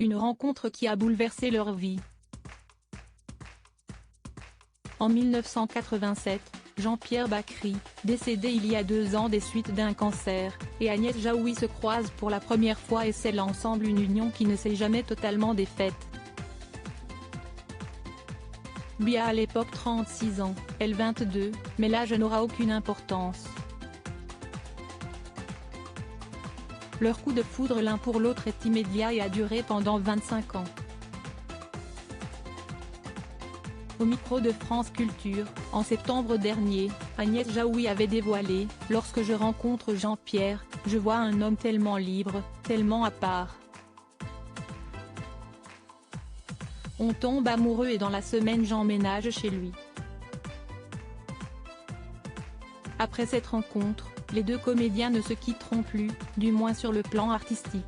une rencontre qui a bouleversé leur vie. En 1987, Jean-Pierre Bacri, décédé il y a 2 ans des suites d'un cancer, et Agnès Jaoui se croisent pour la première fois et scellent ensemble une union qui ne s'est jamais totalement défaite. Lui a à l'époque 36 ans, elle 22, mais l'âge n'aura aucune importance. Leur coup de foudre l'un pour l'autre est immédiat et a duré pendant 25 ans. Au micro de France Culture, en septembre dernier, Agnès Jaoui avait dévoilé « Lorsque je rencontre Jean-Pierre, je vois un homme tellement libre, tellement à part. On tombe amoureux et dans la semaine j'emménage chez lui ». Après cette rencontre, les deux comédiens ne se quitteront plus, du moins sur le plan artistique.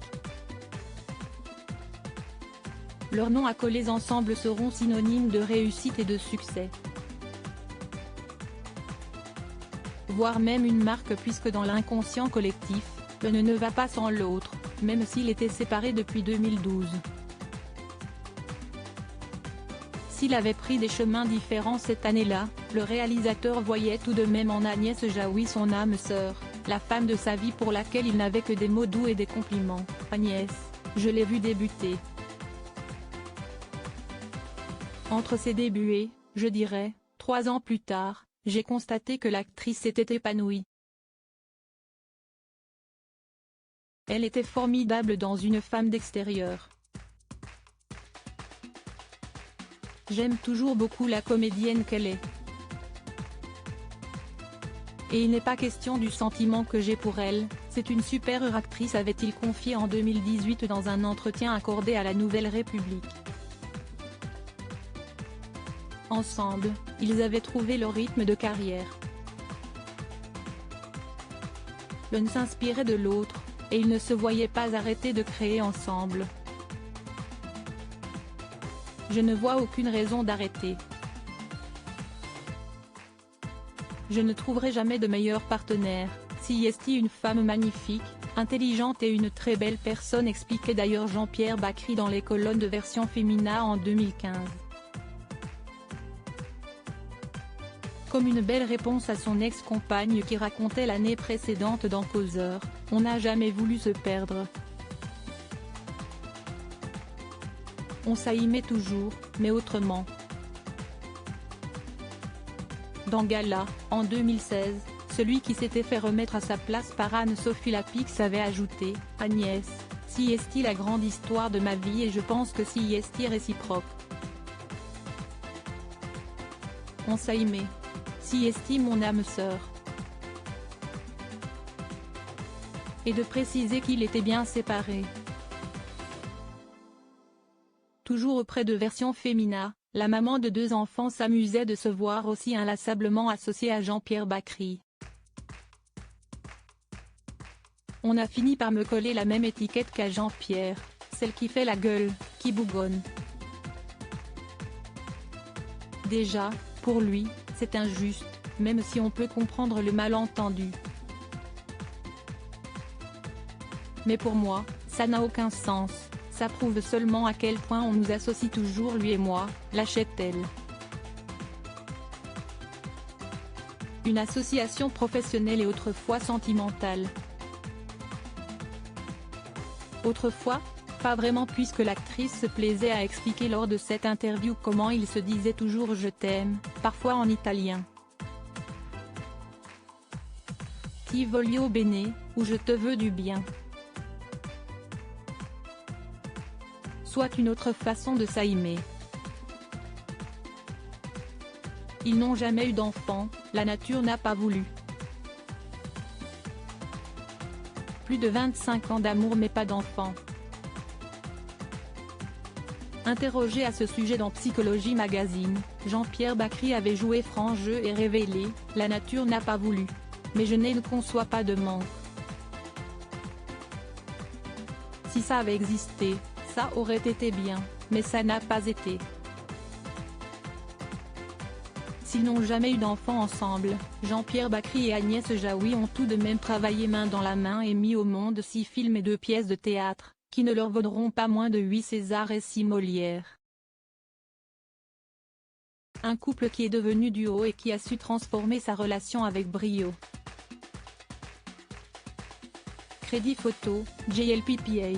Leurs noms accolés ensemble seront synonymes de réussite et de succès. Voire même une marque puisque dans l'inconscient collectif, l'un ne va pas sans l'autre, même s'ils étaient séparés depuis 2012. S'il avait pris des chemins différents cette année-là, le réalisateur voyait tout de même en Agnès Jaoui son âme sœur, la femme de sa vie pour laquelle il n'avait que des mots doux et des compliments. « Agnès, je l'ai vue débuter. Entre ses débuts et, je dirais, 3 ans plus tard, j'ai constaté que l'actrice s'était épanouie. Elle était formidable dans Une femme d'extérieur. J'aime toujours beaucoup la comédienne qu'elle est. Et il n'est pas question du sentiment que j'ai pour elle, c'est une super actrice » avait-il confié en 2018 dans un entretien accordé à la Nouvelle République. Ensemble, ils avaient trouvé leur rythme de carrière. L'un s'inspirait de l'autre, et ils ne se voyaient pas arrêter de créer ensemble. Je ne vois aucune raison d'arrêter. Je ne trouverai jamais de meilleur partenaire, si est une femme magnifique, intelligente et une très belle personne, expliquait d'ailleurs Jean-Pierre Bacri dans les colonnes de Version Fémina en 2015. Comme une belle réponse à son ex-compagne qui racontait l'année précédente dans Causeur, on n'a jamais voulu se perdre. On s'aimait toujours, mais autrement. Dans Gala, en 2016, celui qui s'était fait remettre à sa place par Anne-Sophie Lapix avait ajouté « Agnès, si est la grande histoire de ma vie et je pense que si est réciproque. On s'aimait. Si est mon âme sœur. » Et de préciser qu'il était bien séparé. Toujours auprès de Version Fémina, la maman de 2 enfants s'amusait de se voir aussi inlassablement associée à Jean-Pierre Bacri. On a fini par me coller la même étiquette qu'à Jean-Pierre, celle qui fait la gueule, qui bougonne. Déjà, pour lui, c'est injuste, même si on peut comprendre le malentendu. Mais pour moi, ça n'a aucun sens, ça prouve seulement à quel point on nous associe toujours lui et moi, lâchait-elle. Une association professionnelle et autrefois sentimentale. Autrefois, pas vraiment puisque l'actrice se plaisait à expliquer lors de cette interview comment il se disait toujours « je t'aime », parfois en italien. Ti voglio bene, ou je te veux du bien. Soit une autre façon de s'aimer. Ils n'ont jamais eu d'enfant, la nature n'a pas voulu. Plus de 25 ans d'amour mais pas d'enfant. Interrogé à ce sujet dans Psychologie Magazine, Jean-Pierre Bacri avait joué franc jeu et révélé « La nature n'a pas voulu. Mais je ne conçois pas de manque. Si ça avait existé, ça aurait été bien, mais ça n'a pas été. » S'ils n'ont jamais eu d'enfant ensemble, Jean-Pierre Bacri et Agnès Jaoui ont tout de même travaillé main dans la main et mis au monde 6 films et 2 pièces de théâtre, qui ne leur vaudront pas moins de 8 César et 6 Molières. Un couple qui est devenu duo et qui a su transformer sa relation avec brio. Crédit photo, JLPPA.